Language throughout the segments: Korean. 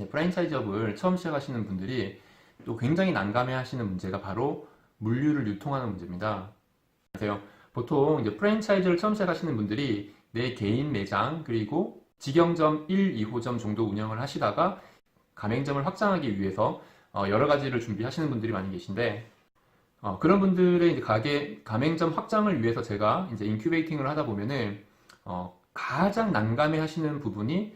프랜차이즈업을 처음 시작하시는 분들이 또 굉장히 난감해 하시는 문제가 바로 물류를 유통하는 문제입니다. 안녕하세요. 보통 이제 프랜차이즈를 처음 시작하시는 분들이 내 개인 매장 그리고 직영점 1, 2호점 정도 운영을 하시다가 가맹점을 확장하기 위해서 여러 가지를 준비하시는 분들이 많이 계신데 그런 분들의 이제 가맹점 확장을 위해서 제가 이제 인큐베이팅을 하다 보면은 가장 난감해 하시는 부분이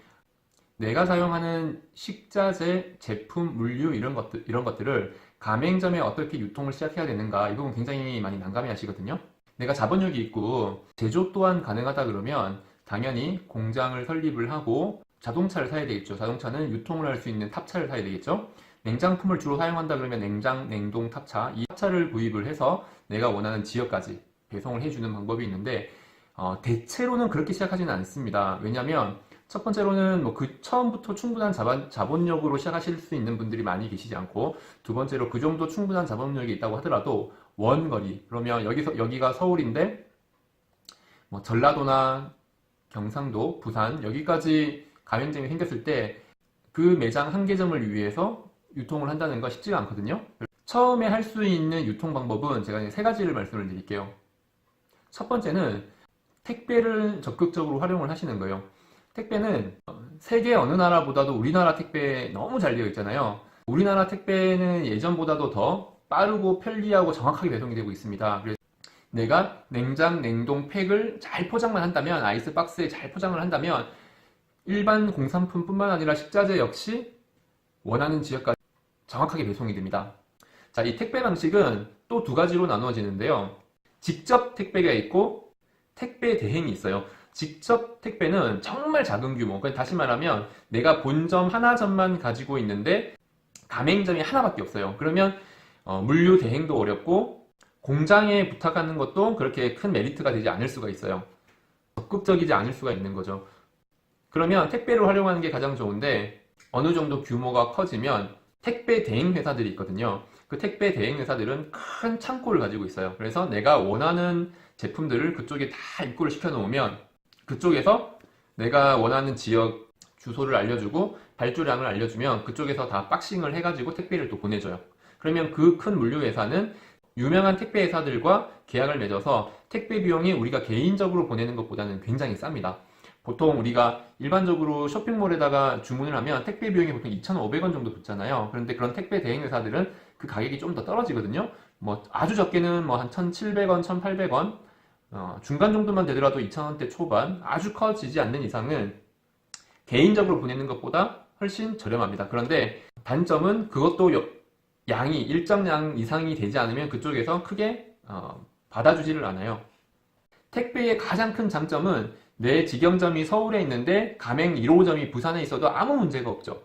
내가 사용하는 식자재, 제품, 물류 이런 것들을 가맹점에 어떻게 유통을 시작해야 되는가 이 부분 굉장히 많이 난감해 하시거든요. 내가 자본력이 있고 제조 또한 가능하다 그러면 당연히 공장을 설립을 하고 자동차를 사야 되겠죠. 자동차는 유통을 할 수 있는 탑차를 사야 되겠죠. 냉장품을 주로 사용한다 그러면 냉장, 냉동 탑차 이 탑차를 구입을 해서 내가 원하는 지역까지 배송을 해주는 방법이 있는데 대체로는 그렇게 시작하지는 않습니다. 왜냐하면 첫 번째로는 처음부터 충분한 자본력으로 시작하실 수 있는 분들이 많이 계시지 않고 두 번째로 그 정도 충분한 자본력이 있다고 하더라도 원거리 그러면 여기가 서울인데 전라도나 경상도, 부산 여기까지 가맹점이 생겼을 때 그 매장 한 개점을 위해서 유통을 한다는 거 쉽지가 않거든요. 처음에 할 수 있는 유통 방법은 제가 세 가지를 말씀을 드릴게요. 첫 번째는 택배를 적극적으로 활용을 하시는 거예요. 택배는 세계 어느 나라보다도 우리나라 택배 너무 잘 되어 있잖아요. 우리나라 택배는 예전보다도 더 빠르고 편리하고 정확하게 배송이 되고 있습니다. 그래서 내가 냉장, 냉동 팩을 잘 포장만 한다면 아이스박스에 잘 포장을 한다면 일반 공산품뿐만 아니라 식자재 역시 원하는 지역까지 정확하게 배송이 됩니다. 자, 이 택배 방식은 또 두 가지로 나누어지는데요. 직접 택배가 있고 택배 대행이 있어요. 직접 택배는 정말 작은 규모. 다시 말하면 내가 본점 하나점만 가지고 있는데 가맹점이 하나밖에 없어요. 그러면 물류 대행도 어렵고 공장에 부탁하는 것도 그렇게 큰 메리트가 되지 않을 수가 있어요. 적극적이지 않을 수가 있는 거죠. 그러면 택배를 활용하는 게 가장 좋은데 어느 정도 규모가 커지면 택배 대행 회사들이 있거든요. 그 택배 대행 회사들은 큰 창고를 가지고 있어요. 그래서 내가 원하는 제품들을 그쪽에 다 입고를 시켜 놓으면 그쪽에서 내가 원하는 지역 주소를 알려주고 발주량을 알려주면 그쪽에서 다 박싱을 해가지고 택배를 또 보내줘요. 그러면 그 큰 물류 회사는 유명한 택배 회사들과 계약을 맺어서 택배 비용이 우리가 개인적으로 보내는 것보다는 굉장히 쌉니다. 보통 우리가 일반적으로 쇼핑몰에다가 주문을 하면 택배 비용이 보통 2,500원 정도 붙잖아요. 그런데 그런 택배 대행 회사들은 그 가격이 좀 더 떨어지거든요. 아주 적게는 한 1,700원, 1,800원, 중간 정도만 되더라도 2,000원대 초반, 아주 커지지 않는 이상은 개인적으로 보내는 것보다 훨씬 저렴합니다. 그런데 단점은 그것도 양이 일정량 이상이 되지 않으면 그쪽에서 크게 받아주지를 않아요. 택배의 가장 큰 장점은 내 직영점이 서울에 있는데 가맹 1호점이 부산에 있어도 아무 문제가 없죠.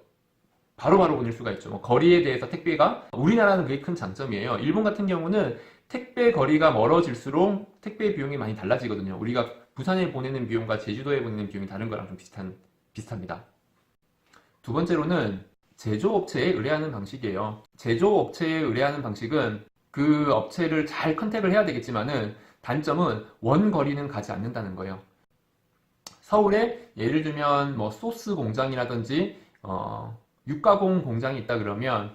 바로바로 보낼 수가 있죠. 거리에 대해서 택배가 우리나라는 그게 큰 장점이에요. 일본 같은 경우는 택배 거리가 멀어질수록 택배 비용이 많이 달라지거든요. 우리가 부산에 보내는 비용과 제주도에 보내는 비용이 다른 거랑 좀 비슷합니다. 두 번째로는 제조업체에 의뢰하는 방식이에요. 제조업체에 의뢰하는 방식은 그 업체를 잘 컨택을 해야 되겠지만은 단점은 원거리는 가지 않는다는 거예요. 서울에 예를 들면 소스 공장이라든지 육가공 공장이 있다 그러면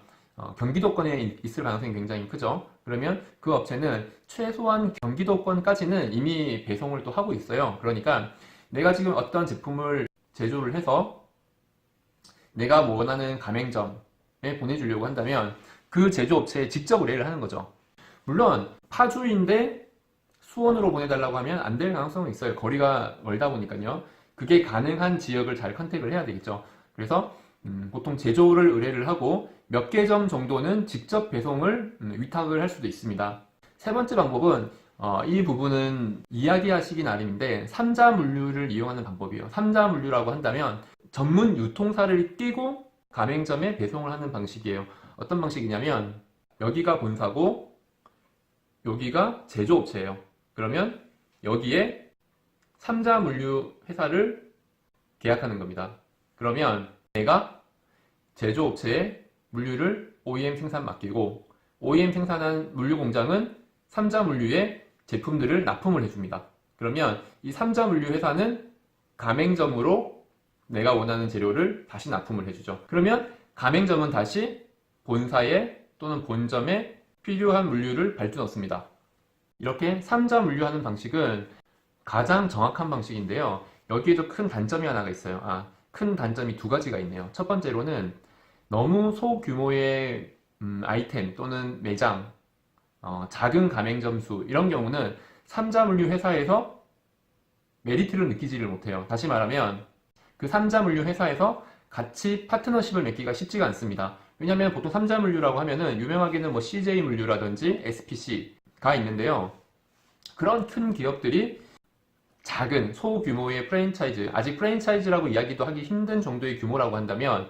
경기도권에 있을 가능성이 굉장히 크죠. 그러면 그 업체는 최소한 경기도권까지는 이미 배송을 또 하고 있어요. 그러니까 내가 지금 어떤 제품을 제조를 해서 내가 원하는 가맹점에 보내주려고 한다면 그 제조업체에 직접 의뢰를 하는 거죠. 물론 파주인데 수원으로 보내달라고 하면 안 될 가능성은 있어요. 거리가 멀다 보니까요. 그게 가능한 지역을 잘 컨택을 해야 되겠죠. 그래서 보통 제조를 의뢰를 하고 몇 개 점 정도는 직접 배송을 위탁을 할 수도 있습니다. 세 번째 방법은 이 부분은 이야기하시기 나름인데 삼자 물류를 이용하는 방법이에요. 삼자 물류라고 한다면 전문 유통사를 끼고 가맹점에 배송을 하는 방식이에요. 어떤 방식이냐면 여기가 본사고 여기가 제조업체예요. 그러면 여기에 삼자 물류 회사를 계약하는 겁니다. 그러면 내가 제조업체에 물류를 OEM 생산 맡기고 OEM 생산한 물류 공장은 삼자 물류에 제품들을 납품을 해줍니다. 그러면 이 삼자 물류 회사는 가맹점으로 내가 원하는 재료를 다시 납품을 해주죠. 그러면 가맹점은 다시 본사에 또는 본점에 필요한 물류를 발주 넣습니다. 이렇게 3자 물류하는 방식은 가장 정확한 방식인데요. 여기에도 큰 단점이 하나가 있어요. 큰 단점이 두 가지가 있네요. 첫 번째로는 너무 소규모의 아이템 또는 매장, 작은 가맹점 수 이런 경우는 3자 물류 회사에서 메리트를 느끼지를 못해요. 다시 말하면 그 3자 물류 회사에서 같이 파트너십을 맺기가 쉽지가 않습니다. 왜냐하면 보통 3자 물류라고 하면은 유명하게는 뭐 CJ 물류라든지 SPC가 있는데요. 그런 큰 기업들이 작은 소규모의 프랜차이즈, 아직 프랜차이즈라고 이야기도 하기 힘든 정도의 규모라고 한다면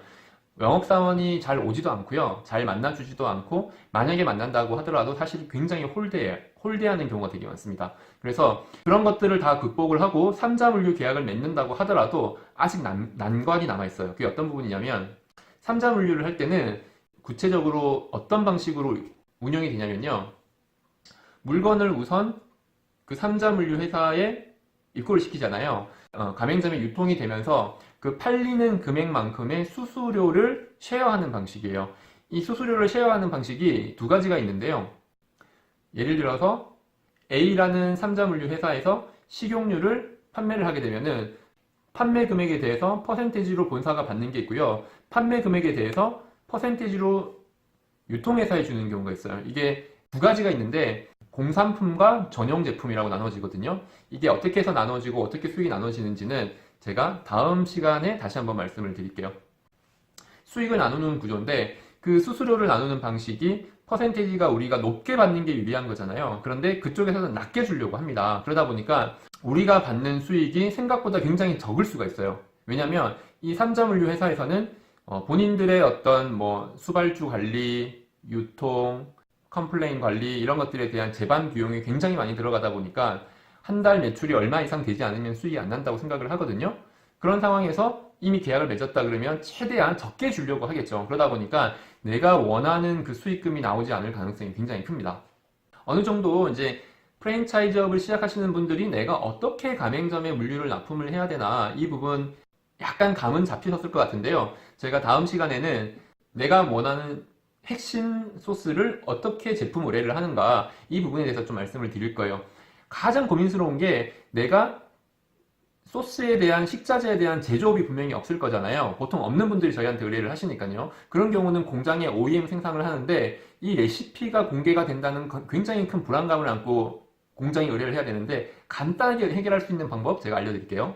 영업사원이 잘 오지도 않고요. 잘 만나주지도 않고 만약에 만난다고 하더라도 사실 굉장히 홀대하는 경우가 되게 많습니다. 그래서 그런 것들을 다 극복을 하고 3자 물류 계약을 맺는다고 하더라도 아직 난관이 남아있어요. 그게 어떤 부분이냐면 3자 물류를 할 때는 구체적으로 어떤 방식으로 운영이 되냐면요. 물건을 우선 그 3자 물류 회사에 입고를 시키잖아요. 가맹점에 유통이 되면서 그 팔리는 금액만큼의 수수료를 쉐어하는 방식이에요. 이 수수료를 쉐어하는 방식이 두 가지가 있는데요. 예를 들어서 A라는 3자 물류 회사에서 식용유를 판매를 하게 되면은 판매 금액에 대해서 퍼센테이지로 본사가 받는 게 있고요. 판매 금액에 대해서 퍼센테이지로 유통회사에 주는 경우가 있어요. 이게 두 가지가 있는데 공산품과 전용 제품이라고 나눠지거든요. 이게 어떻게 해서 나눠지고 어떻게 수익이 나눠지는지는 제가 다음 시간에 다시 한번 말씀을 드릴게요. 수익을 나누는 구조인데 그 수수료를 나누는 방식이 퍼센테이지가 우리가 높게 받는 게 유리한 거잖아요. 그런데 그쪽에서는 낮게 주려고 합니다. 그러다 보니까 우리가 받는 수익이 생각보다 굉장히 적을 수가 있어요. 왜냐하면 이 3자 물류 회사에서는 본인들의 어떤 뭐 수발주 관리, 유통, 컴플레인 관리 이런 것들에 대한 제반 비용이 굉장히 많이 들어가다 보니까 한 달 매출이 얼마 이상 되지 않으면 수익이 안 난다고 생각을 하거든요. 그런 상황에서 이미 계약을 맺었다 그러면 최대한 적게 주려고 하겠죠. 그러다 보니까 내가 원하는 그 수익금이 나오지 않을 가능성이 굉장히 큽니다. 어느 정도 이제 프랜차이즈업을 시작하시는 분들이 내가 어떻게 가맹점에 물류를 납품을 해야 되나 이 부분 약간 감은 잡히셨을 것 같은데요. 제가 다음 시간에는 내가 원하는 핵심 소스를 어떻게 제품 의뢰를 하는가 이 부분에 대해서 좀 말씀을 드릴 거예요. 가장 고민스러운 게 내가 소스에 대한 식자재에 대한 제조업이 분명히 없을 거잖아요. 보통 없는 분들이 저희한테 의뢰를 하시니까요. 그런 경우는 공장에 OEM 생산을 하는데 이 레시피가 공개가 된다는 굉장히 큰 불안감을 안고 공장에 의뢰를 해야 되는데 간단하게 해결할 수 있는 방법 제가 알려드릴게요.